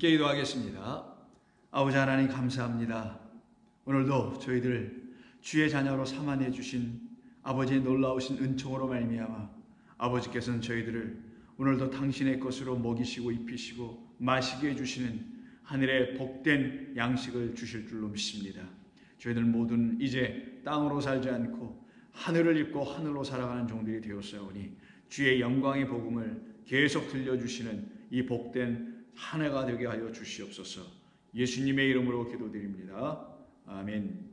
함께 기도하겠습니다. 아버지 하나님 감사합니다. 오늘도 저희들 주의 자녀로 삼아내 주신 아버지의 놀라우신 은총으로 말미암아 아버지께서는 저희들을 오늘도 당신의 것으로 먹이시고 입히시고 마시게 해주시는 하늘의 복된 양식을 주실 줄로 믿습니다. 저희들 모두는 이제 땅으로 살지 않고 하늘을 입고 하늘로 살아가는 종들이 되었사오니 주의 영광의 복음을 계속 들려주시는 이 복된 한 해가 되게 하여 주시옵소서. 예수님의 이름으로 기도드립니다. 아멘.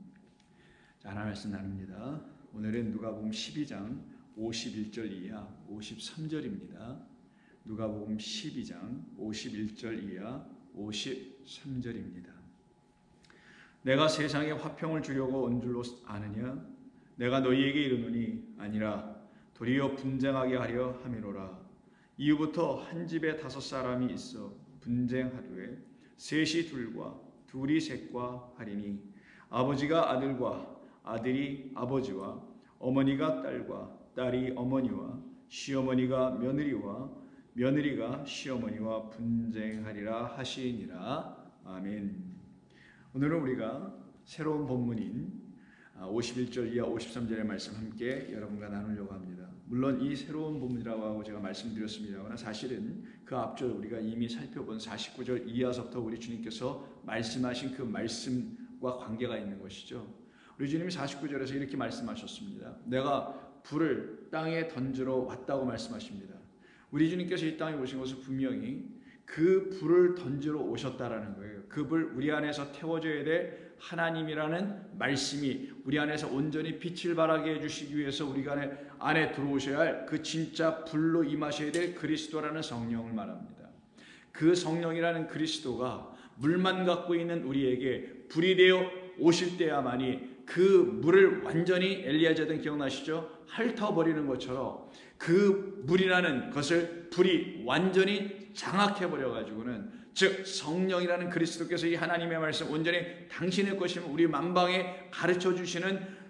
자, 하나 말씀 나눕니다. 오늘은 누가복음 12장 51절 이하 53절입니다. 누가복음 12장 51절 이하 53절입니다. 내가 세상에 화평을 주려고 온 줄로 아느냐? 내가 너희에게 이르노니 아니라 도리어 분쟁하게 하려 함이로라. 이후부터 한 집에 5사람이 있어 분쟁하되 셋이 둘과 둘이 셋과 하리니 아버지가 아들과 아들이 아버지와 어머니가 딸과 딸이 어머니와 시어머니가 며느리와 며느리가 시어머니와 분쟁하리라 하시니라. 아멘. 오늘은 우리가 새로운 본문인 51절 이하 53절의 말씀 함께 여러분과 나누려고 합니다. 물론 이 새로운 본문이라고 하고 제가 말씀드렸습니다만 사실은 그 앞절 우리가 이미 살펴본 49절 이하서부터 우리 주님께서 말씀하신 그 말씀과 관계가 있는 것이죠. 우리 주님이 49절에서 이렇게 말씀하셨습니다. 내가 불을 땅에 던지러 왔다고 말씀하십니다. 우리 주님께서 이 땅에 오신 것은 분명히 그 불을 던지러 오셨다라는 거예요. 그 불 우리 안에서 태워져야 될 하나님이라는 말씀이 우리 안에서 온전히 빛을 발하게 해주시기 위해서 우리가 안에 들어오셔야 할 그 진짜 불로 임하셔야 될 그리스도라는 성령을 말합니다. 그 성령이라는 그리스도가 물만 갖고 있는 우리에게 불이 되어 오실 때야만이 그 물을 완전히 엘리야자든 기억나시죠? 핥아버리는 것처럼 그 물이라는 것을 불이 완전히 장악해버려가지고는 즉 성령이라는 그리스도께서 이 하나님의 말씀 온전히 당신의 것임을 우리 만방에 가르쳐주시는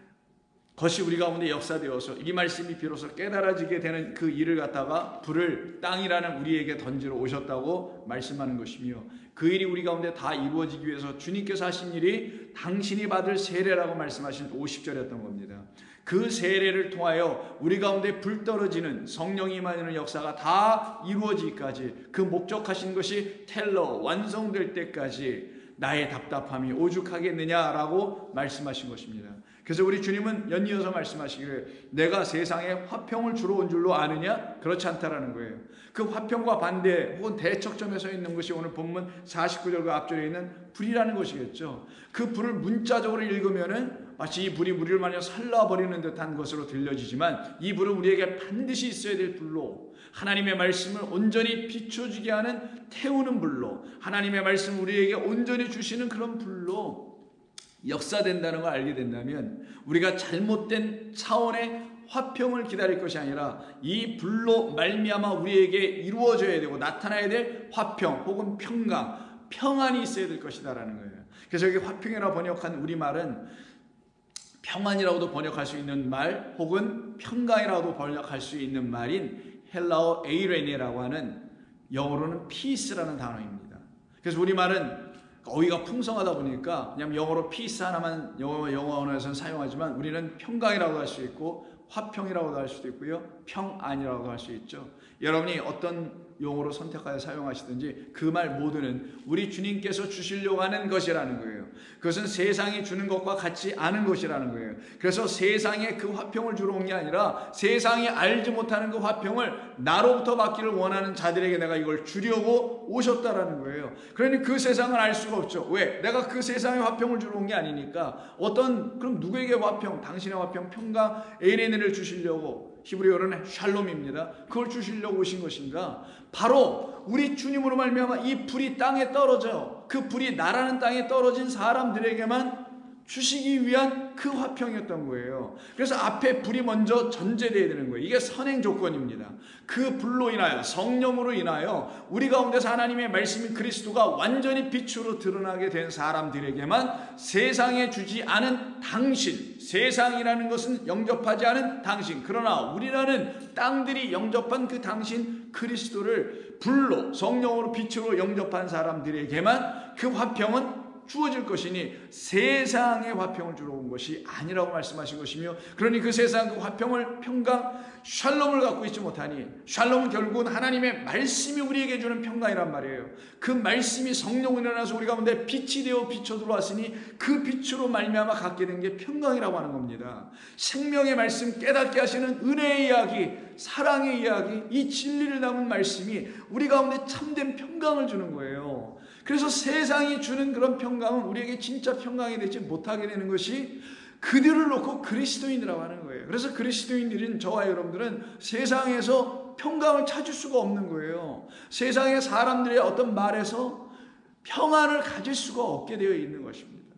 것이 우리 가운데 역사되어서 이 말씀이 비로소 깨달아지게 되는 그 일을 갖다가 불을 땅이라는 우리에게 던지러 오셨다고 말씀하는 것이며 그 일이 우리 가운데 다 이루어지기 위해서 주님께서 하신 일이 당신이 받을 세례라고 말씀하신 50절이었던 겁니다. 그 세례를 통하여 우리 가운데 불 떨어지는 성령이 임하는 역사가 다 이루어지기까지 그 목적하신 것이 텔러 완성될 때까지 나의 답답함이 오죽하겠느냐라고 말씀하신 것입니다. 그래서 우리 주님은 연이어서 말씀하시기를 내가 세상에 화평을 주러 온 줄로 아느냐? 그렇지 않다라는 거예요. 그 화평과 반대 혹은 대척점에 서 있는 것이 오늘 본문 49절 그 앞절에 있는 불이라는 것이겠죠. 그 불을 문자적으로 읽으면은 마치 이 불이 우리를 마냥 살라버리는 듯한 것으로 들려지지만 이 불은 우리에게 반드시 있어야 될 불로 하나님의 말씀을 온전히 비춰주게 하는 태우는 불로 하나님의 말씀을 우리에게 온전히 주시는 그런 불로 역사된다는 걸 알게 된다면 우리가 잘못된 차원의 화평을 기다릴 것이 아니라 이 불로 말미암아 우리에게 이루어져야 되고 나타나야 될 화평 혹은 평강, 평안이 있어야 될 것이다라는 거예요. 그래서 여기 화평이라고 번역한 우리말은 평안이라고도 번역할 수 있는 말 혹은 평강이라고도 번역할 수 있는 말인 헬라어 에이레네라고 하는 영어로는 peace라는 단어입니다. 그래서 우리말은 어휘가 풍성하다 보니까 그냥 영어로 peace 하나만 영어 언어에서는 사용하지만 우리는 평강이라고 할 수 있고 화평이라고도 할 수도 있고요. 평안이라고도 할 수 있죠. 여러분이 어떤 용어로 선택하여 사용하시든지 그 말 모두는 우리 주님께서 주시려고 하는 것이라는 거예요. 그것은 세상이 주는 것과 같지 않은 것이라는 거예요. 그래서 세상에 그 화평을 주러 온 게 아니라 세상이 알지 못하는 그 화평을 나로부터 받기를 원하는 자들에게 내가 이걸 주려고 오셨다라는 거예요. 그러니 그 세상을 알 수가 없죠. 왜? 내가 그 세상에 화평을 주러 온 게 아니니까 그럼 누구에게 화평, 당신의 화평, 평강, 에이레네를 주시려고 히브리어로는 샬롬입니다. 그걸 주시려고 오신 것인가? 바로 우리 주님으로 말미암아 이 불이 땅에 떨어져 그 불이 나라는 땅에 떨어진 사람들에게만 주시기 위한 그 화평이었던 거예요. 그래서 앞에 불이 먼저 전제되어야 되는 거예요. 이게 선행 조건입니다. 그 불로 인하여, 성령으로 인하여 우리 가운데서 하나님의 말씀인 그리스도가 완전히 빛으로 드러나게 된 사람들에게만 세상에 주지 않은 당신, 세상이라는 것은 영접하지 않은 당신, 그러나 우리라는 땅들이 영접한 그 당신 그리스도를 불로, 성령으로, 빛으로 영접한 사람들에게만 그 화평은 주어질 것이니 세상의 화평을 주러 온 것이 아니라고 말씀하신 것이며, 그러니 그 세상 그 화평을, 평강, 샬롬을 갖고 있지 못하니, 샬롬은 결국은 하나님의 말씀이 우리에게 주는 평강이란 말이에요. 그 말씀이 성령으로 일어나서 우리 가운데 빛이 되어 비춰 들어왔으니 그 빛으로 말미암아 갖게 된 게 평강이라고 하는 겁니다. 생명의 말씀, 깨닫게 하시는 은혜의 이야기, 사랑의 이야기, 이 진리를 담은 말씀이 우리 가운데 참된 평강을 주는 거예요. 그래서 세상이 주는 그런 평강은 우리에게 진짜 평강이 되지 못하게 되는 것이 그들을 놓고 그리스도인이라고 하는 거예요. 그래서 그리스도인들인 저와 여러분들은 세상에서 평강을 찾을 수가 없는 거예요. 세상의 사람들의 어떤 말에서 평안을 가질 수가 없게 되어 있는 것입니다.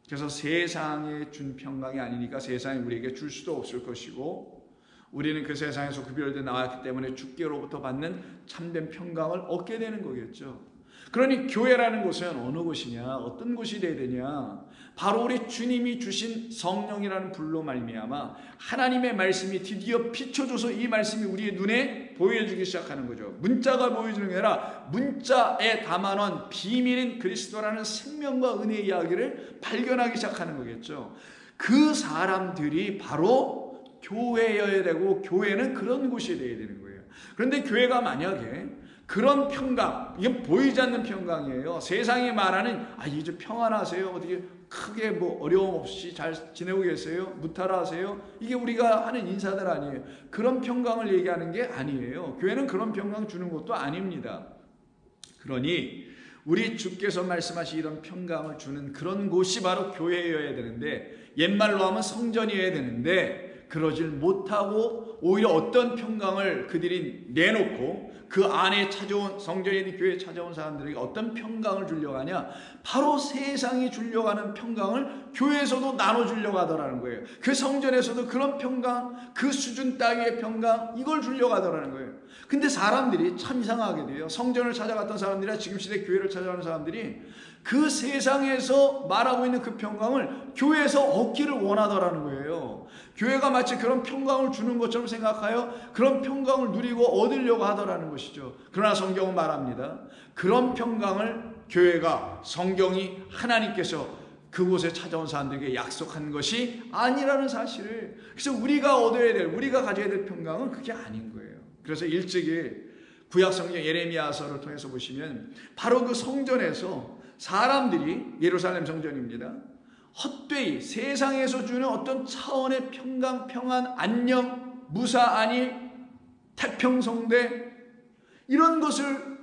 그래서 세상에 준 평강이 아니니까 세상이 우리에게 줄 수도 없을 것이고, 우리는 그 세상에서 구별되어 나왔기 때문에 주께로부터 받는 참된 평강을 얻게 되는 거겠죠. 그러니 교회라는 곳은 어느 곳이냐, 어떤 곳이 되어야 되냐, 바로 우리 주님이 주신 성령이라는 불로 말미암아 하나님의 말씀이 드디어 비춰줘서 이 말씀이 우리의 눈에 보여주기 시작하는 거죠. 문자가 보여주는 게 아니라 문자에 담아놓은 비밀인 그리스도라는 생명과 은혜의 이야기를 발견하기 시작하는 거겠죠. 그 사람들이 바로 교회여야 되고, 교회는 그런 곳이 되어야 되는 거예요. 그런데 교회가 만약에 그런 평강, 이게 보이지 않는 평강이에요. 세상이 말하는 이제 평안하세요, 어떻게 크게 뭐 어려움 없이 잘 지내고 계세요, 무탈하세요, 이게 우리가 하는 인사들 아니에요. 그런 평강을 얘기하는 게 아니에요. 교회는 그런 평강 주는 것도 아닙니다. 그러니 우리 주께서 말씀하신 이런 평강을 주는 그런 곳이 바로 교회여야 되는데, 옛말로 하면 성전이어야 되는데 그러질 못하고 오히려 어떤 평강을 그들이 내놓고 그 안에 찾아온, 성전에 있는 교회에 찾아온 사람들에게 어떤 평강을 주려고 하냐, 바로 세상이 주려고 하는 평강을 교회에서도 나눠주려고 하더라는 거예요. 그 성전에서도 그런 평강, 그 수준 따위의 평강, 이걸 주려고 하더라는 거예요. 근데 사람들이 참 이상하게 돼요. 성전을 찾아갔던 사람들이나 지금 시대 교회를 찾아가는 사람들이 그 세상에서 말하고 있는 그 평강을 교회에서 얻기를 원하더라는 거예요. 교회가 마치 그런 평강을 주는 것처럼 생각하여 그런 평강을 누리고 얻으려고 하더라는 것이죠. 그러나 성경은 말합니다. 그런 평강을 교회가, 성경이, 하나님께서 그곳에 찾아온 사람들에게 약속한 것이 아니라는 사실을, 그래서 우리가 얻어야 될, 우리가 가져야 될 평강은 그게 아닌 거예요. 그래서 일찍이 구약 성경 예레미야서를 통해서 보시면 바로 그 성전에서 사람들이, 예루살렘 성전입니다, 헛되이 세상에서 주는 어떤 차원의 평강, 평안, 안녕, 무사, 안일, 태평성대, 이런 것을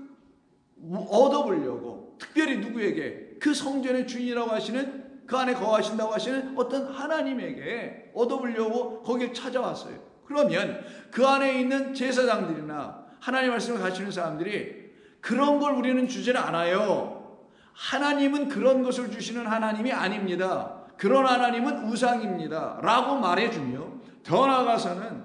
얻어보려고 특별히 누구에게? 그 성전의 주인이라고 하시는, 그 안에 거하신다고 하시는 어떤 하나님에게 얻어보려고 거기에 찾아왔어요. 그러면 그 안에 있는 제사장들이나 하나님 말씀을 가르치는 사람들이 그런 걸 우리는 주지는 않아요. 하나님은 그런 것을 주시는 하나님이 아닙니다. 그런 하나님은 우상입니다 라고 말해주며, 더 나아가서는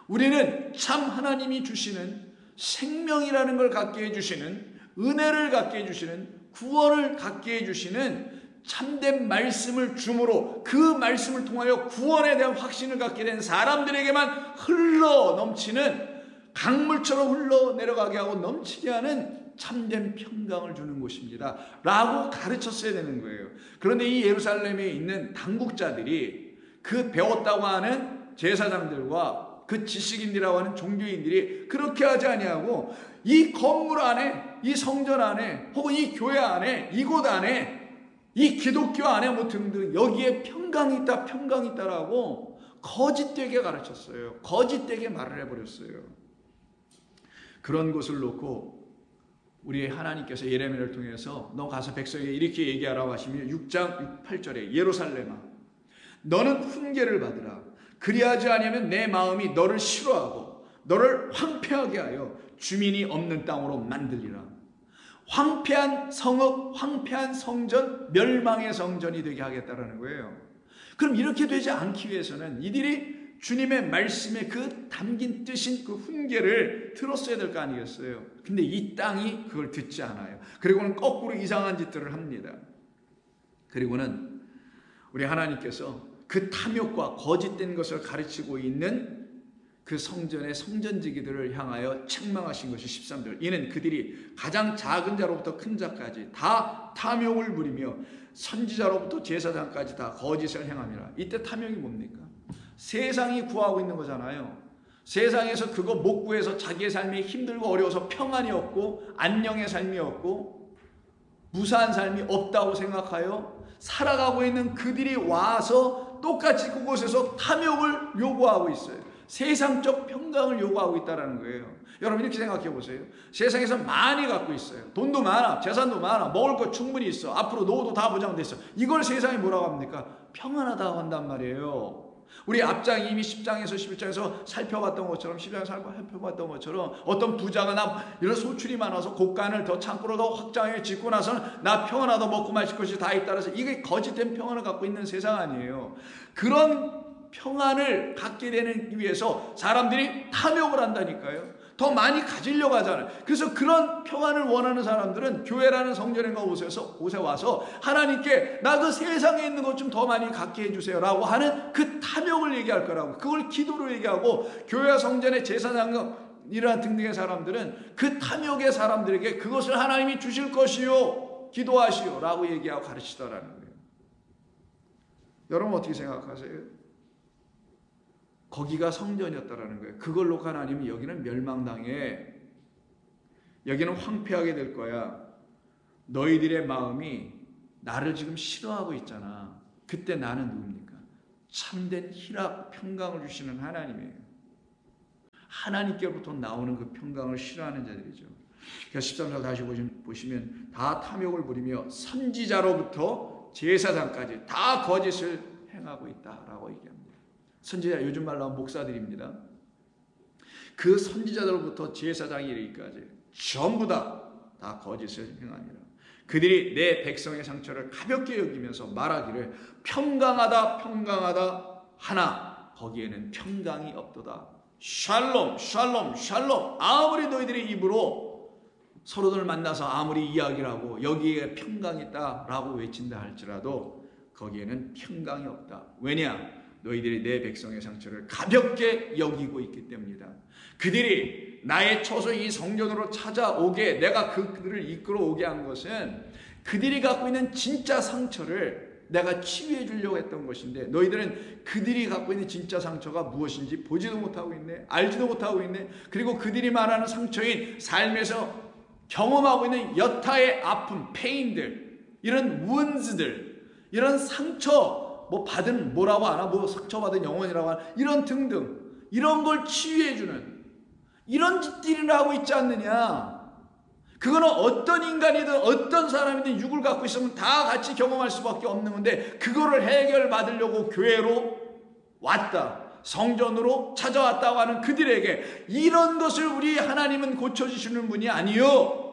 우리는 참 하나님이 주시는 생명이라는 걸 갖게 해주시는, 은혜를 갖게 해주시는, 구원을 갖게 해주시는 참된 말씀을 주므로 그 말씀을 통하여 구원에 대한 확신을 갖게 된 사람들에게만 흘러 넘치는, 강물처럼 흘러 내려가게 하고 넘치게 하는 참된 평강을 주는 곳입니다 라고 가르쳤어야 되는 거예요. 그런데 이 예루살렘에 있는 당국자들이, 그 배웠다고 하는 제사장들과 그 지식인이라고 하는 종교인들이 그렇게 하지 아니하고 이 건물 안에, 이 성전 안에, 혹은 이 교회 안에, 이곳 안에, 이 기독교 안에 뭐 등등 여기에 평강이 있다, 평강이 있다라고 거짓되게 가르쳤어요. 거짓되게 말을 해버렸어요. 그런 곳을 놓고 우리 하나님께서 예레미야를 통해서 너 가서 백성에게 이렇게 얘기하라고 하시며 6장 8절에 예루살렘아, 너는 훈계를 받으라. 그리하지 아니하면 내 마음이 너를 싫어하고 너를 황폐하게 하여 주민이 없는 땅으로 만들리라. 황폐한 성읍, 황폐한 성전, 멸망의 성전이 되게 하겠다라는 거예요. 그럼 이렇게 되지 않기 위해서는 이들이 주님의 말씀에 그 담긴 뜻인 그 훈계를 들었어야 될 거 아니겠어요? 근데 이 땅이 그걸 듣지 않아요. 그리고는 거꾸로 이상한 짓들을 합니다. 그리고는 우리 하나님께서 그 탐욕과 거짓된 것을 가르치고 있는 그 성전의 성전지기들을 향하여 책망하신 것이 13절. 이는 그들이 가장 작은 자로부터 큰 자까지 다 탐욕을 부리며 선지자로부터 제사장까지 다 거짓을 행함이라. 이때 탐욕이 뭡니까? 세상이 구하고 있는 거잖아요. 세상에서 그거 못 구해서 자기의 삶이 힘들고 어려워서 평안이 없고 안녕의 삶이 없고 무사한 삶이 없다고 생각하여 살아가고 있는 그들이 와서 똑같이 그곳에서 탐욕을 요구하고 있어요. 세상적 평강을 요구하고 있다는 거예요. 여러분 이렇게 생각해 보세요. 세상에서 많이 갖고 있어요. 돈도 많아, 재산도 많아, 먹을 거 충분히 있어, 앞으로 노후도 다 보장돼 있어. 이걸 세상이 뭐라고 합니까? 평안하다고 한단 말이에요. 우리 앞장 이미 10장에서 11장에서 살펴봤던 것처럼 10장에서 살펴봤던 것처럼 어떤 부자가 나 이런 소출이 많아서 곳간을 더 창고로 더 확장해 짓고 나서는 나 평안하다 먹고 마실 것이 다 있다 그래서 이게 거짓된 평안을 갖고 있는 세상 아니에요. 그런 평안을 갖게 되는 위해서 사람들이 탐욕을 한다니까요. 더 많이 가지려고 하잖아요. 그래서 그런 평안을 원하는 사람들은 교회라는 성전인가 곳에 와서 하나님께 나 그 세상에 있는 것 좀 더 많이 갖게 해주세요 라고 하는 그 탐욕을 얘기할 거라고. 그걸 기도로 얘기하고 교회와 성전의 제사장이나 등등의 사람들은 그 탐욕의 사람들에게 그것을 하나님이 주실 것이요 기도하시오 라고 얘기하고 가르치더라는 거예요. 여러분 어떻게 생각하세요? 거기가 성전이었다라는 거예요. 그걸 놓고 하나님이 여기는 멸망당해. 여기는 황폐하게 될 거야. 너희들의 마음이 나를 지금 싫어하고 있잖아. 그때 나는 누굽니까? 참된 희락, 평강을 주시는 하나님이에요. 하나님께로부터 나오는 그 평강을 싫어하는 자들이죠. 그래서 13절 다시 보시면 다 탐욕을 부리며 선지자로부터 제사장까지 다 거짓을 행하고 있다라고 얘기합니다. 선지자 요즘 말로 하면 목사들입니다. 그 선지자들로부터 제사장이 이르기까지 전부 다 거짓을 행하니라. 그들이 내 백성의 상처를 가볍게 여기면서 말하기를 평강하다 평강하다 하나 거기에는 평강이 없도다. 샬롬 샬롬 샬롬. 아무리 너희들의 입으로 서로들 만나서 아무리 이야기를 하고 여기에 평강이 있다라고 외친다 할지라도 거기에는 평강이 없다. 왜냐? 너희들이 내 백성의 상처를 가볍게 여기고 있기 때문이다. 그들이 나의 처소 이 성전으로 찾아오게 내가 그들을 이끌어오게 한 것은 그들이 갖고 있는 진짜 상처를 내가 치유해 주려고 했던 것인데 너희들은 그들이 갖고 있는 진짜 상처가 무엇인지 보지도 못하고 있네. 알지도 못하고 있네. 그리고 그들이 말하는 상처인 삶에서 경험하고 있는 여타의 아픔, 페인들, 이런 wounds들, 이런 상처 뭐 받은 뭐라고 하나 뭐 상처받은 영혼이라고 하나 이런 등등 이런 걸 치유해주는 이런 짓들을 하고 있지 않느냐. 그거는 어떤 인간이든 어떤 사람이든 육을 갖고 있으면 다 같이 경험할 수밖에 없는 건데 그거를 해결받으려고 교회로 왔다 성전으로 찾아왔다고 하는 그들에게 이런 것을 우리 하나님은 고쳐주시는 분이 아니요.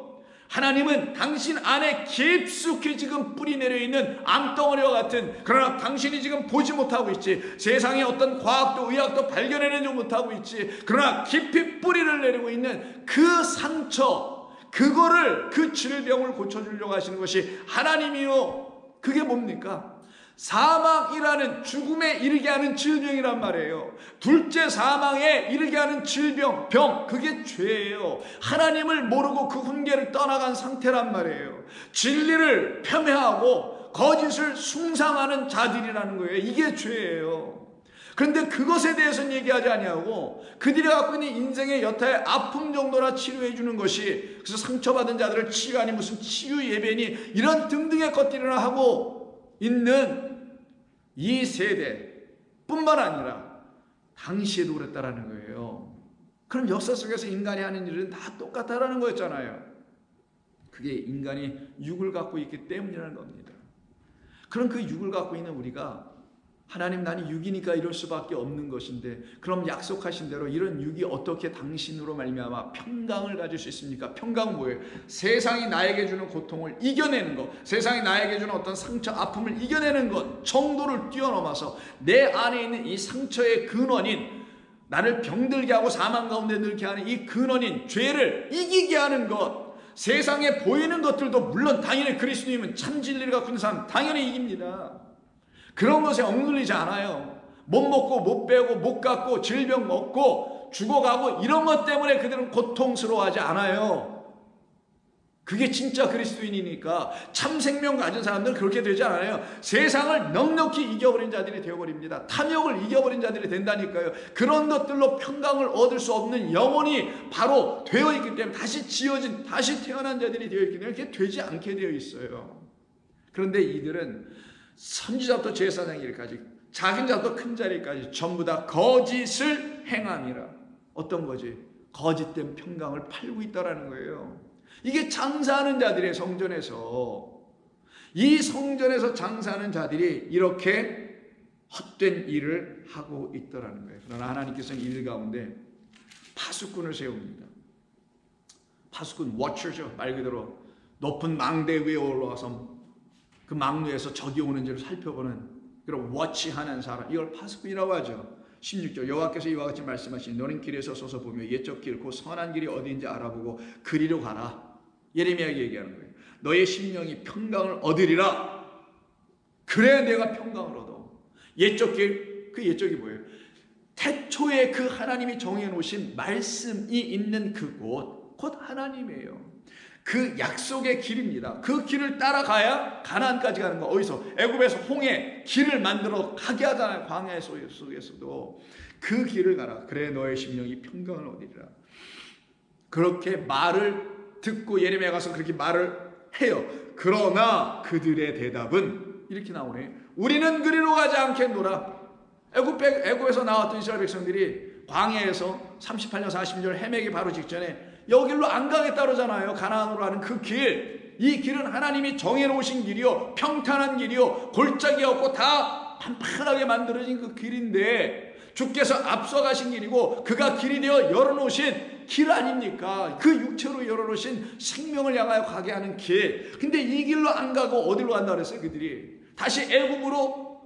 하나님은 당신 안에 깊숙이 지금 뿌리 내려있는 암덩어리와 같은 그러나 당신이 지금 보지 못하고 있지. 세상의 어떤 과학도 의학도 발견해내지 못하고 있지. 그러나 깊이 뿌리를 내리고 있는 그 상처 그거를 그 질병을 고쳐주려고 하시는 것이 하나님이요. 그게 뭡니까? 사망이라는 죽음에 이르게 하는 질병이란 말이에요. 둘째 사망에 이르게 하는 질병, 병, 그게 죄예요. 하나님을 모르고 그 훈계를 떠나간 상태란 말이에요. 진리를 폄훼하고 거짓을 숭상하는 자들이라는 거예요. 이게 죄예요. 그런데 그것에 대해서는 얘기하지 아니하고 그들이 갖고 있는 인생의 여타의 아픔 정도나 치료해 주는 것이 그래서 상처받은 자들을 치유하니 무슨 치유 예배니 이런 등등의 것들이나 하고 있는 이 세대뿐만 아니라 당시에도 그랬다라는 거예요. 그럼 역사 속에서 인간이 하는 일은 다 똑같다라는 거였잖아요. 그게 인간이 육을 갖고 있기 때문이라는 겁니다. 그럼 그 육을 갖고 있는 우리가 하나님, 나는 육이니까 이럴 수밖에 없는 것인데, 그럼 약속하신 대로 이런 육이 어떻게 당신으로 말미암아 평강을 가질 수 있습니까? 평강은 뭐예요? 세상이 나에게 주는 고통을 이겨내는 것, 세상이 나에게 주는 어떤 상처, 아픔을 이겨내는 것 정도를 뛰어넘어서 내 안에 있는 이 상처의 근원인, 나를 병들게 하고 사망 가운데 넣게 하는 이 근원인 죄를 이기게 하는 것, 세상에 보이는 것들도 물론 당연히 그리스도님은 참 진리를 갖고 있는 사람 당연히 이깁니다. 그런 것에 억눌리지 않아요. 못 먹고 못 배우고 못 갖고 질병 먹고 죽어가고 이런 것 때문에 그들은 고통스러워하지 않아요. 그게 진짜 그리스도인이니까. 참 생명 가진 사람들은 그렇게 되지 않아요. 세상을 넉넉히 이겨버린 자들이 되어버립니다. 탐욕을 이겨버린 자들이 된다니까요. 그런 것들로 평강을 얻을 수 없는 영혼이 바로 되어 있기 때문에, 다시 지어진, 다시 태어난 자들이 되어 있기 때문에 이렇게 되지 않게 되어 있어요. 그런데 이들은 선지자부터 제사장일까지, 작은 자부터 큰 자리까지 전부 다 거짓을 행함이라. 어떤 거지? 거짓된 평강을 팔고 있다라는 거예요. 이게 장사하는 자들의 성전에서, 이 성전에서 장사하는 자들이 이렇게 헛된 일을 하고 있더라는 거예요. 그러나 하나님께서는 이들 가운데 파수꾼을 세웁니다. 파수꾼, 워처죠. 말 그대로 높은 망대 위에 올라와서 그 망루에서 적이 오는지를 살펴보는 그런 워치하는 사람, 이걸 파수꾼이라고 하죠. 16절, 여호와께서 이와 같이 말씀하시니 너는 길에서 서서 보며 옛적 길, 곧 선한 길이 어디인지 알아보고 그리로 가라. 예레미야에게 얘기하는 거예요. 너의 심령이 평강을 얻으리라. 그래야 내가 평강을 얻어. 옛적 길, 그 옛적이 뭐예요? 태초에 그 하나님이 정해놓으신 말씀이 있는 그곳, 곧 하나님이에요. 그 약속의 길입니다. 그 길을 따라가야 가나안까지 가는 거. 어디서? 애굽에서 홍해 길을 만들어 가게 하잖아요. 광야 속에서도 그 길을 가라. 그래 너의 심령이 평강을 얻으리라. 그렇게 말을 듣고 예레미야 가서 그렇게 말을 해요. 그러나 그들의 대답은 이렇게 나오네. 우리는 그리로 가지 않겠노라. 애굽에서 나왔던 이스라엘 백성들이 광야에서 38년 40년 헤매기 바로 직전에 여길로 안 가겠다 그러잖아요. 가나안으로 하는 그 길. 이 길은 하나님이 정해놓으신 길이요, 평탄한 길이요, 골짜기 없고 다 판판하게 만들어진 그 길인데, 주께서 앞서가신 길이고 그가 길이 되어 열어놓으신 길 아닙니까? 그 육체로 열어놓으신 생명을 향하여 가게 하는 길. 근데 이 길로 안 가고 어디로 간다 그랬어요? 그들이 다시 애굽으로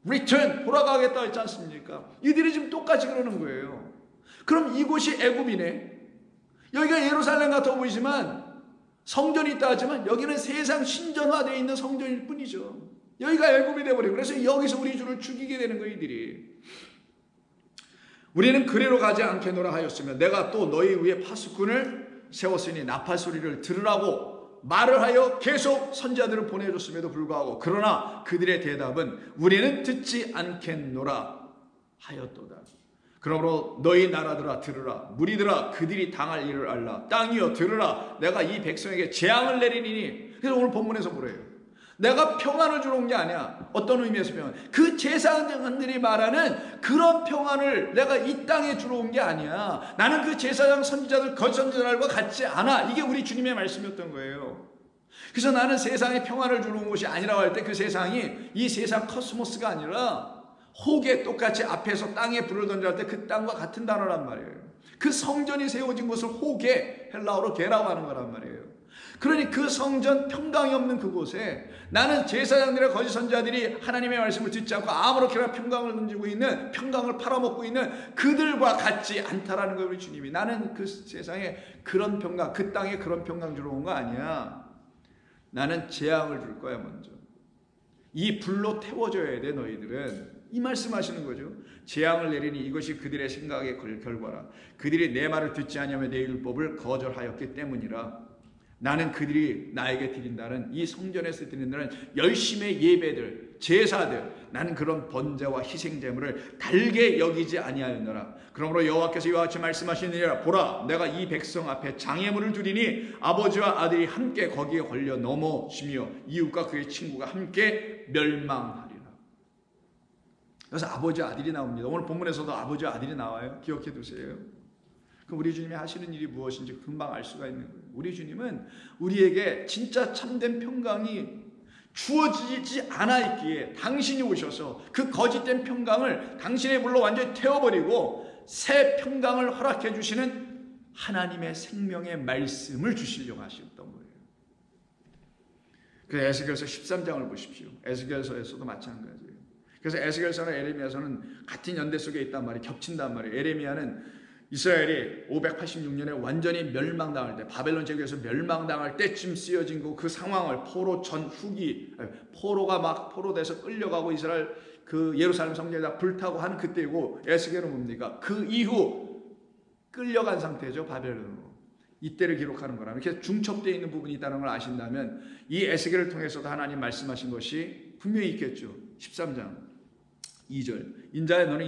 리턴, 돌아가겠다 했지 않습니까? 이들이 지금 똑같이 그러는 거예요. 그럼 이곳이 애굽이네. 여기가 예루살렘 같아 보이지만 성전이 있다 하지만 여기는 세상 신전화되어 있는 성전일 뿐이죠. 여기가 애굽이 되어버리고, 그래서 여기서 우리 주를 죽이게 되는 거예요. 이들이. 우리는 그리로 가지 않겠노라 하였으며 내가 또 너희 위에 파수꾼을 세웠으니 나팔 소리를 들으라고 말을 하여 계속 선지자들을 보내줬음에도 불구하고, 그러나 그들의 대답은 우리는 듣지 않겠노라 하였도다. 그러므로 너희 나라들아 들으라. 무리들아 그들이 당할 일을 알라. 땅이여 들으라. 내가 이 백성에게 재앙을 내리니. 그래서 오늘 본문에서 뭐래요? 내가 평안을 주러 온 게 아니야. 어떤 의미에서 평안? 그 제사장들이 말하는 그런 평안을 내가 이 땅에 주러 온 게 아니야. 나는 그 제사장 선지자들 거짓 선지자들과 같지 않아. 이게 우리 주님의 말씀이었던 거예요. 그래서 나는 세상에 평안을 주러 온 것이 아니라고 할 때 그 세상이 이 세상 코스모스가 아니라 혹에 똑같이 앞에서 땅에 불을 던질 때 그 땅과 같은 단어란 말이에요. 그 성전이 세워진 곳을 혹에, 헬라어로 게라고 하는 거란 말이에요. 그러니 그 성전, 평강이 없는 그곳에 나는 제사장들의 거짓 선지자들이 하나님의 말씀을 듣지 않고 아무렇게나 평강을 던지고 있는, 평강을 팔아먹고 있는 그들과 같지 않다라는 거예요. 우리 주님이. 나는 그 세상에 그런 평강, 그 땅에 그런 평강 주러 온 거 아니야. 나는 재앙을 줄 거야. 먼저 이 불로 태워져야 돼. 너희들은. 이 말씀하시는 거죠. 재앙을 내리니 이것이 그들의 생각의 결과라. 그들이 내 말을 듣지 아니하며 내 율법을 거절하였기 때문이라. 나는 그들이 나에게 드린다는, 이 성전에서 드린다는 열심의 예배들, 제사들, 나는 그런 번제와 희생제물을 달게 여기지 아니하였노라. 그러므로 여호와께서 이와 같이 말씀하시느니라. 보라, 내가 이 백성 앞에 장애물을 두리니 아버지와 아들이 함께 거기에 걸려 넘어지며 이웃과 그의 친구가 함께 멸망하리라. 그래서 아버지와 아들이 나옵니다. 오늘 본문에서도 아버지와 아들이 나와요. 기억해 두세요. 그럼 우리 주님이 하시는 일이 무엇인지 금방 알 수가 있는 거예요. 우리 주님은 우리에게 진짜 참된 평강이 주어지지 않아 있기에 당신이 오셔서 그 거짓된 평강을 당신의 물로 완전히 태워버리고 새 평강을 허락해 주시는 하나님의 생명의 말씀을 주시려고 하셨던 거예요. 그 에스겔서 13장을 보십시오. 에스겔서에서도 마찬가지예요. 그래서 에스겔서나 에레미야서는 같은 연대 속에 있단 말이에요. 겹친단 말이에요. 에레미야는 이스라엘이 586년에 완전히 멸망당할 때, 바벨론 제국에서 멸망당할 때쯤 쓰여진 그 상황을 포로 전 후기, 포로가 막 포로돼서 끌려가고 이스라엘 그 예루살렘 성전에다 불타고 하는 그때이고, 에스겔은 뭡니까? 그 이후 끌려간 상태죠, 바벨론으로. 이때를 기록하는 거라면, 이렇게 중첩되어 있는 부분이 있다는 걸 아신다면 이 에스겔을 통해서도 하나님 말씀하신 것이 분명히 있겠죠. 13장 2절, 인자야 너는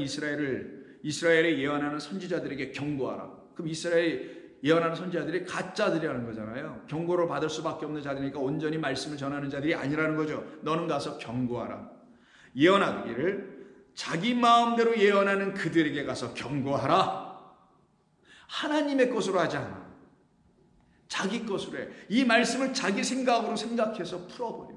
이스라엘에 예언하는 선지자들에게 경고하라. 그럼 이스라엘에 예언하는 선지자들이 가짜들이라는 거잖아요. 경고를 받을 수밖에 없는 자들이니까 온전히 말씀을 전하는 자들이 아니라는 거죠. 너는 가서 경고하라. 예언하기를 자기 마음대로 예언하는 그들에게 가서 경고하라. 하나님의 것으로 하지 않아. 자기 것으로 해. 이 말씀을 자기 생각으로 생각해서 풀어버려.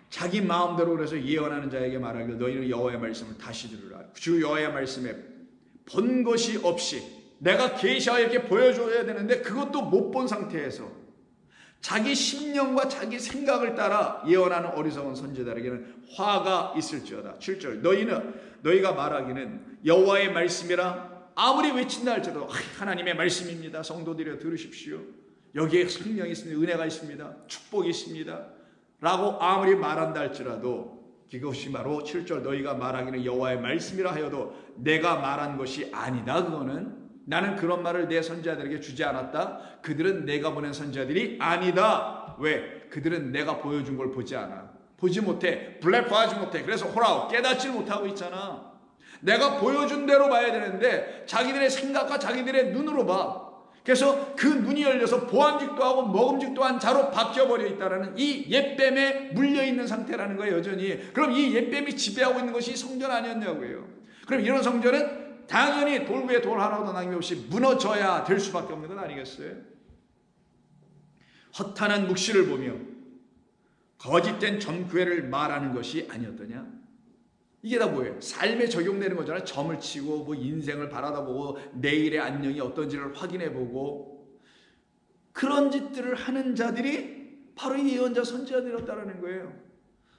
자기 마음대로 그래서 예언하는 자에게 말하기를 너희는 여호와의 말씀을 다시 들으라. 주 여호와의 말씀에 본 것이 없이 내가 계시하여 이렇게 보여줘야 되는데 그것도 못 본 상태에서 자기 심령과 자기 생각을 따라 예언하는 어리석은 선지자에게는 화가 있을지어다. 7절 너희가 말하기는 여호와의 말씀이라 아무리 외친다 할지라도 하나님의 말씀입니다. 성도들여 들으십시오. 여기에 생명이 있습니다. 은혜가 있습니다. 축복이 있습니다. 라고 아무리 말한다 할지라도 그것이 바로 7절 너희가 말하기는 여호와의 말씀이라 하여도 내가 말한 것이 아니다. 그거는 나는 그런 말을 내 선지자들에게 주지 않았다. 그들은 내가 보낸 선지자들이 아니다. 왜? 그들은 내가 보여준 걸 보지 않아. 보지 못해. 블랙하지 못해. 그래서 호라 깨닫지 못하고 있잖아. 내가 보여준 대로 봐야 되는데 자기들의 생각과 자기들의 눈으로 봐. 그래서 그 눈이 열려서 보암직도 하고 먹음직도 한 자로 바뀌어버려 있다는 이 옛뱀에 물려있는 상태라는 거예요. 여전히. 그럼 이 옛뱀이 지배하고 있는 것이 성전 아니었냐고요. 그럼 이런 성전은 당연히 돌 위에 돌 하나도 남김없이 무너져야 될 수밖에 없는 건 아니겠어요? 허탄한 묵시를 보며 거짓된 전교회를 말하는 것이 아니었더냐. 이게 다 뭐예요? 삶에 적용되는 거잖아요. 점을 치고 뭐 인생을 바라다보고 내일의 안녕이 어떤지를 확인해보고 그런 짓들을 하는 자들이 바로 이 예언자 선지자들이었다는 거예요.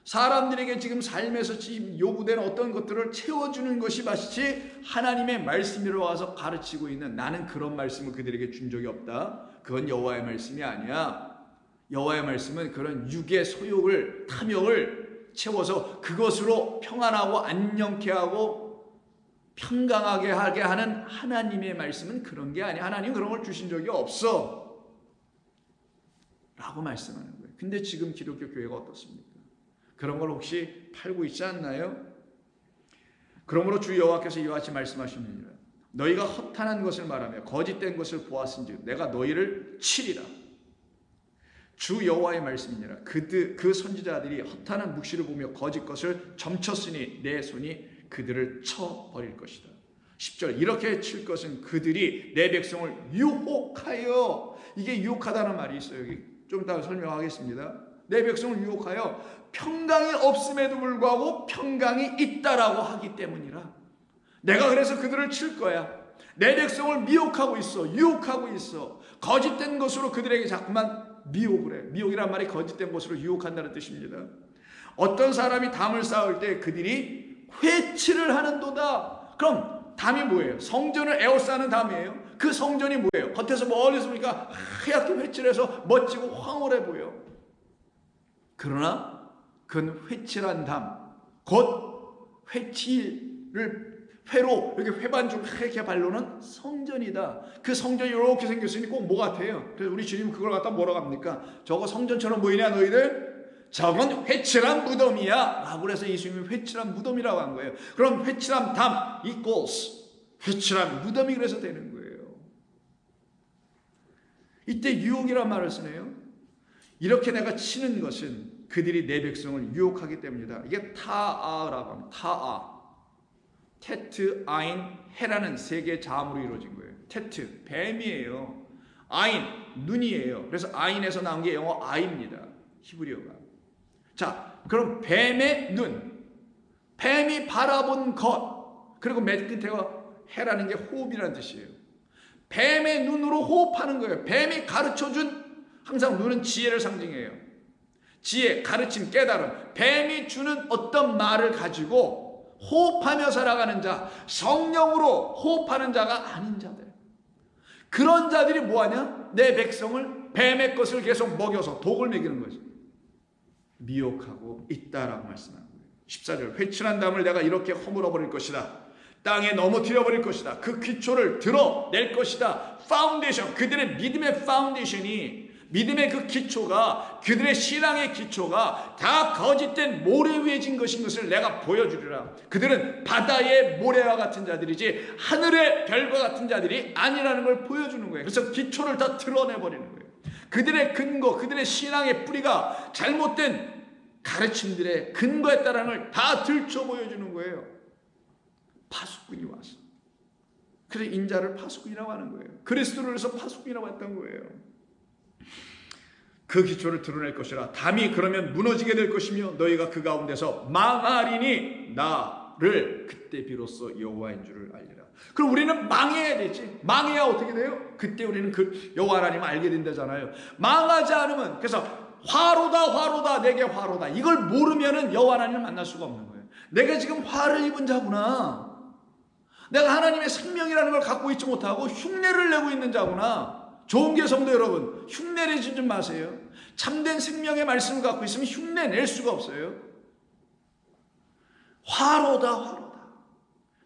사람들에게 지금 삶에서 지금 요구되는 어떤 것들을 채워주는 것이 마치 하나님의 말씀으로 와서 가르치고 있는 나는 그런 말씀을 그들에게 준 적이 없다. 그건 여호와의 말씀이 아니야. 여호와의 말씀은 그런 육의 소욕을 탐욕을 채워서 그것으로 평안하고 안녕케 하고 평강하게 하게 하는 하나님의 말씀은 그런 게 아니야. 하나님 그런 걸 주신 적이 없어 라고 말씀하는 거예요. 근데 지금 기독교 교회가 어떻습니까? 그런 걸 혹시 팔고 있지 않나요? 그러므로 주 여호와께서 이와 같이 말씀하십니다. 너희가 허탄한 것을 말하며 거짓된 것을 보았은즉 내가 너희를 치리라. 주 여호와의 말씀이니라. 그 선지자들이 허탄한 묵시를 보며 거짓 것을 점쳤으니 내 손이 그들을 쳐버릴 것이다. 10절 이렇게 칠 것은 그들이 내 백성을 유혹하여. 이게 유혹하다는 말이 있어요. 여기 좀 이따 설명하겠습니다. 내 백성을 유혹하여 평강이 없음에도 불구하고 평강이 있다라고 하기 때문이라. 내가 그래서 그들을 칠 거야. 내 백성을 미혹하고 있어. 유혹하고 있어. 거짓된 것으로 그들에게 자꾸만 미혹을 해. 미혹이란 말이 거짓된 것으로 유혹한다는 뜻입니다. 어떤 사람이 담을 쌓을 때 그들이 회치를 하는도다. 그럼 담이 뭐예요? 성전을 에워싸는 담이에요. 그 성전이 뭐예요? 겉에서 멀리서 보니까 하얗게 회치를 해서 멋지고 황홀해 보여. 그러나 그건 회칠한 담, 곧 회로 이렇게 회반죽 이렇게 발로는 성전이다. 그 성전이 이렇게 생겼으니 꼭 뭐 같아요? 그래서 우리 주님 그걸 갖다 뭐라고 합니까? 저거 성전처럼 보이냐 너희들? 저건 회칠한 무덤이야 라고 해서 예수님이 회칠한 무덤이라고 한 거예요. 그럼 회칠한 담 equals 회칠한 무덤이 그래서 되는 거예요. 이때 유혹이란 말을 쓰네요. 이렇게 내가 치는 것은 그들이 내 백성을 유혹하기 때문이다. 이게 타아라고 합니다. 타아. 테트, 아인, 해라는 세 개의 자음으로 이루어진 거예요. 테트, 뱀이에요. 아인, 눈이에요. 그래서 아인에서 나온 게 영어 아이입니다. 히브리어가. 자, 그럼 뱀의 눈, 뱀이 바라본 것, 그리고 맨 끝에 해라는 게 호흡이라는 뜻이에요. 뱀의 눈으로 호흡하는 거예요. 뱀이 가르쳐준, 항상 눈은 지혜를 상징해요. 지혜, 가르침, 깨달음. 뱀이 주는 어떤 말을 가지고 호흡하며 살아가는 자, 성령으로 호흡하는 자가 아닌 자들. 그런 자들이 뭐하냐? 내 백성을 뱀의 것을 계속 먹여서 독을 먹이는 거죠. 미혹하고 있다라고 말씀하는 거예요. 14절, 회칠한 담을 내가 이렇게 허물어버릴 것이다. 땅에 넘어뜨려버릴 것이다. 그 기초를 드러낼 것이다. 파운데이션, 그들의 믿음의 파운데이션이, 믿음의 그 기초가, 그들의 신앙의 기초가 다 거짓된 모래 위에 진 것인 것을 내가 보여주리라. 그들은 바다의 모래와 같은 자들이지 하늘의 별과 같은 자들이 아니라는 걸 보여주는 거예요. 그래서 기초를 다 드러내버리는 거예요. 그들의 근거, 그들의 신앙의 뿌리가 잘못된 가르침들의 근거였다는 걸 다 들춰 보여주는 거예요. 파수꾼이 와서. 그래서 인자를 파수꾼이라고 하는 거예요. 그리스도를 위해서 파수꾼이라고 했던 거예요. 그 기초를 드러낼 것이라. 담이 그러면 무너지게 될 것이며 너희가 그 가운데서 망하리니 나를 그때 비로소 여호와인 줄을 알리라. 그럼 우리는 망해야 되지. 망해야 어떻게 돼요? 그때 우리는 그 여호와 하나님을 알게 된다잖아요. 망하지 않으면, 그래서 화로다 내게 화로다, 이걸 모르면은 여호와 하나님을 만날 수가 없는 거예요. 내가 지금 화를 입은 자구나. 내가 하나님의 생명이라는 걸 갖고 있지 못하고 흉내를 내고 있는 자구나. 좋은 게 성도 여러분, 흉내 내지 좀 마세요. 참된 생명의 말씀을 갖고 있으면 흉내 낼 수가 없어요. 화로다.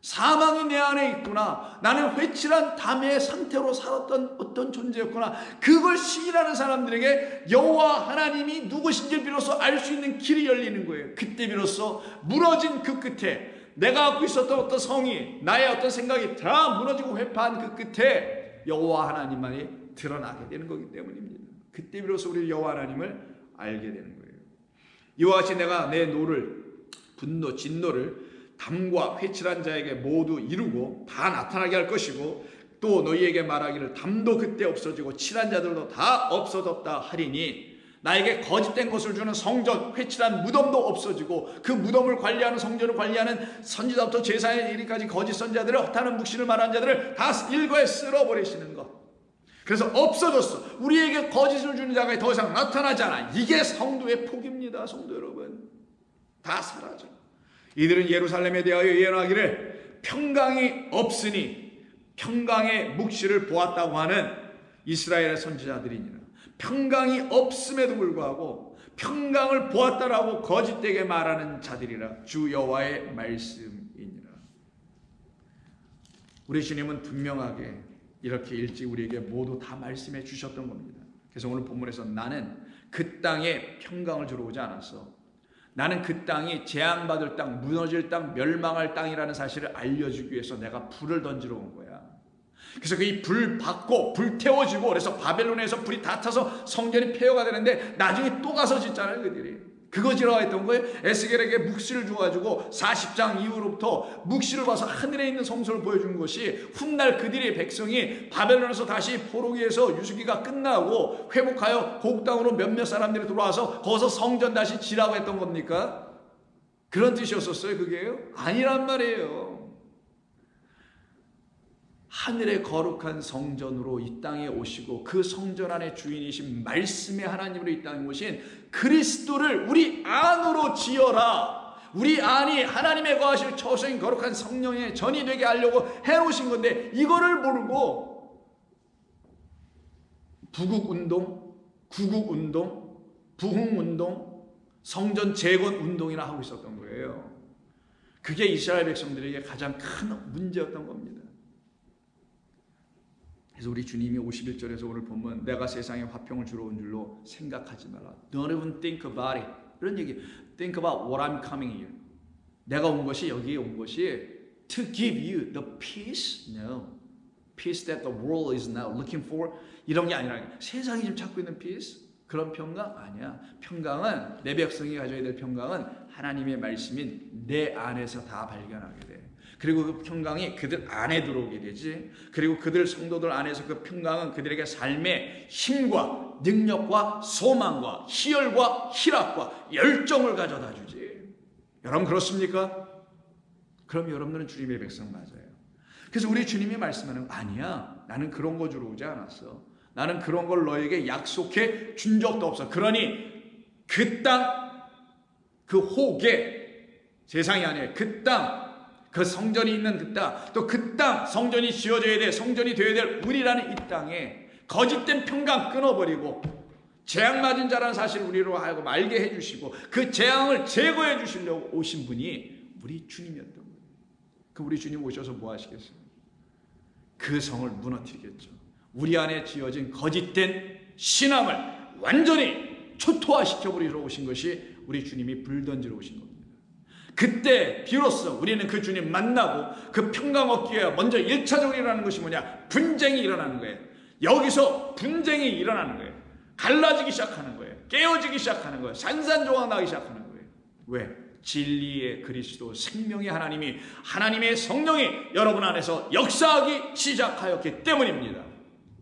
사망이 내 안에 있구나. 나는 회칠한 담의 상태로 살았던 어떤 존재였구나. 그걸 시인하는 사람들에게 여호와 하나님이 누구신지 비로소 알 수 있는 길이 열리는 거예요. 그때 비로소 무너진 그 끝에, 내가 갖고 있었던 어떤 성이, 나의 어떤 생각이 다 무너지고 회파한 그 끝에 여호와 하나님만이 드러나게 되는 거기 때문입니다. 그때 비로소 우리 여호와 하나님을 알게 되는 거예요. 이와 같이 내가 내 노를, 분노, 진노를 담과 회칠한 자에게 모두 이루고 다 나타나게 할 것이고, 또 너희에게 말하기를 담도 그때 없어지고 칠한 자들도 다 없어졌다 하리니, 나에게 거짓된 것을 주는 성전, 회칠한 무덤도 없어지고 그 무덤을 관리하는, 성전을 관리하는 선지자부터 제사에 이르기까지 거짓 선지자들을, 허탄한 묵시를 말하는 자들을 다 일거에 쓸어버리시는 것. 그래서 없어졌어. 우리에게 거짓을 주는 자가 더 이상 나타나지 않아. 이게 성도의 복입니다. 성도 여러분, 다 사라져. 이들은 예루살렘에 대하여 예언하기를 평강이 없으니 평강의 묵시를 보았다고 하는 이스라엘의 선지자들이니라. 평강이 없음에도 불구하고 평강을 보았다라고 거짓되게 말하는 자들이라. 주 여호와의 말씀이니라. 우리 주님은 분명하게 이렇게 일찍 우리에게 모두 다 말씀해 주셨던 겁니다. 그래서 오늘 본문에서 나는 그 땅에 평강을 주러 오지 않았어. 나는 그 땅이 재앙받을 땅, 무너질 땅, 멸망할 땅이라는 사실을 알려주기 위해서 내가 불을 던지러 온 거야. 그래서 그 불 받고 불 태워지고, 그래서 바벨론에서 불이 다 타서 성전이 폐허가 되는데 나중에 또 가서 짓잖아요. 그들이 그거 지라고 했던 거예요. 에스겔에게 묵시를 주어가지고 40장 이후로부터 묵시를 봐서 하늘에 있는 성소를 보여준 것이, 훗날 그들의 백성이 바벨론에서 다시 포로기에서 유수기가 끝나고 회복하여 고국 땅으로 몇몇 사람들이 들어와서 거기서 성전 다시 지라고 했던 겁니까? 그런 뜻이었었어요 그게요? 아니란 말이에요. 하늘의 거룩한 성전으로 이 땅에 오시고 그 성전 안에 주인이신 말씀의 하나님으로 이 땅에 오신 그리스도를 우리 안으로 지어라. 우리 안이 하나님의 거하실 처소인 거룩한 성령의 전이 되게 하려고 해놓으신 건데, 이거를 모르고 부국운동, 구국운동, 부흥운동, 성전 재건운동이나 하고 있었던 거예요. 그게 이스라엘 백성들에게 가장 큰 문제였던 겁니다. 그래서 우리 주님이 51절에서 오늘 보면 내가 세상에 화평을 주러 온 줄로 생각하지 말라. Don't even think about it. 이런 얘기. Think about what I'm coming here. 내가 온 것이, 여기에 온 것이 to give you the peace? No. Peace that the world is now looking for. 이런 게 아니라 세상이 지금 찾고 있는 peace? 그런 평강? 아니야. 평강은, 내 백성이 가져야 될 평강은 하나님의 말씀인 내 안에서 다 발견하게 돼. 그리고 그 평강이 그들 안에 들어오게 되지. 그리고 그들 성도들 안에서 그 평강은 그들에게 삶의 힘과 능력과 소망과 희열과 희락과 열정을 가져다 주지. 여러분 그렇습니까? 그럼 여러분들은 주님의 백성 맞아요. 그래서 우리 주님이 말씀하는 거 아니야. 나는 그런 거 주러 오지 않았어. 나는 그런 걸 너에게 약속해 준 적도 없어. 그러니 그 땅, 그 호계, 세상이 아니에요. 그 땅, 그 성전이 있는 그 땅, 또 그 땅, 성전이 지어져야 돼, 성전이 되어야 될 우리라는 이 땅에 거짓된 평강 끊어버리고 재앙 맞은 자라는 사실 우리로 하여금 알게 해주시고 그 재앙을 제거해 주시려고 오신 분이 우리 주님이었던 거예요. 그 우리 주님 오셔서 뭐 하시겠어요? 그 성을 무너뜨리겠죠. 우리 안에 지어진 거짓된 신앙을 완전히 초토화시켜버리러 오신 것이 우리 주님이 불 던지러 오신 겁니다. 그때 비로소 우리는 그 주님 만나고 그 평강 얻기 위해 먼저 1차적으로 일어나는 것이 뭐냐? 분쟁이 일어나는 거예요. 여기서 분쟁이 일어나는 거예요. 갈라지기 시작하는 거예요. 깨어지기 시작하는 거예요. 산산조각 나기 시작하는 거예요. 왜? 진리의 그리스도 생명의 하나님이 하나님의 성령이 여러분 안에서 역사하기 시작하였기 때문입니다.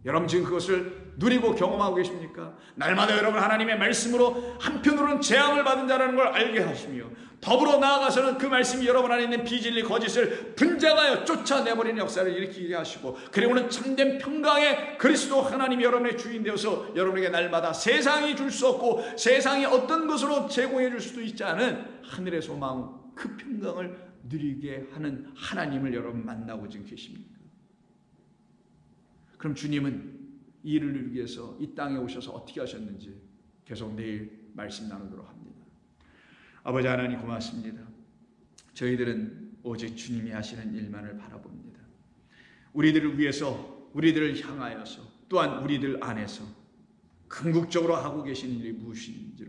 여러분 지금 그것을 누리고 경험하고 계십니까? 날마다 여러분 하나님의 말씀으로 한편으로는 재앙을 받은 자라는 걸 알게 하시며 더불어 나아가서는 그 말씀이 여러분 안에 있는 비진리 거짓을 분쟁하여 쫓아내버리는 역사를 일으키게 하시고 그리고는 참된 평강의 그리스도 하나님이 여러분의 주인 되어서 여러분에게 날마다 세상이 줄 수 없고 세상이 어떤 것으로 제공해 줄 수도 있지 않은 하늘의 소망 그 평강을 누리게 하는 하나님을 여러분 만나고 지금 계십니까? 그럼 주님은 이 일을 누리기 위해서 이 땅에 오셔서 어떻게 하셨는지 계속 내일 말씀 나누도록 합니다. 아버지 하나님 고맙습니다. 저희들은 오직 주님이 하시는 일만을 바라봅니다. 우리들을 위해서 우리들을 향하여서 또한 우리들 안에서 궁극적으로 하고 계신 일이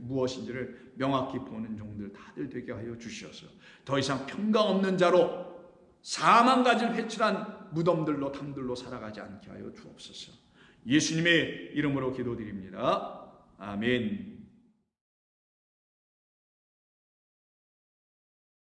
무엇인지를 명확히 보는 종들 다들 되게 하여 주시어서 더 이상 평강 없는 자로 사망 가진 회칠한 무덤들로 담들로 살아가지 않게 하여 주옵소서. 예수님의 이름으로 기도드립니다. 아멘.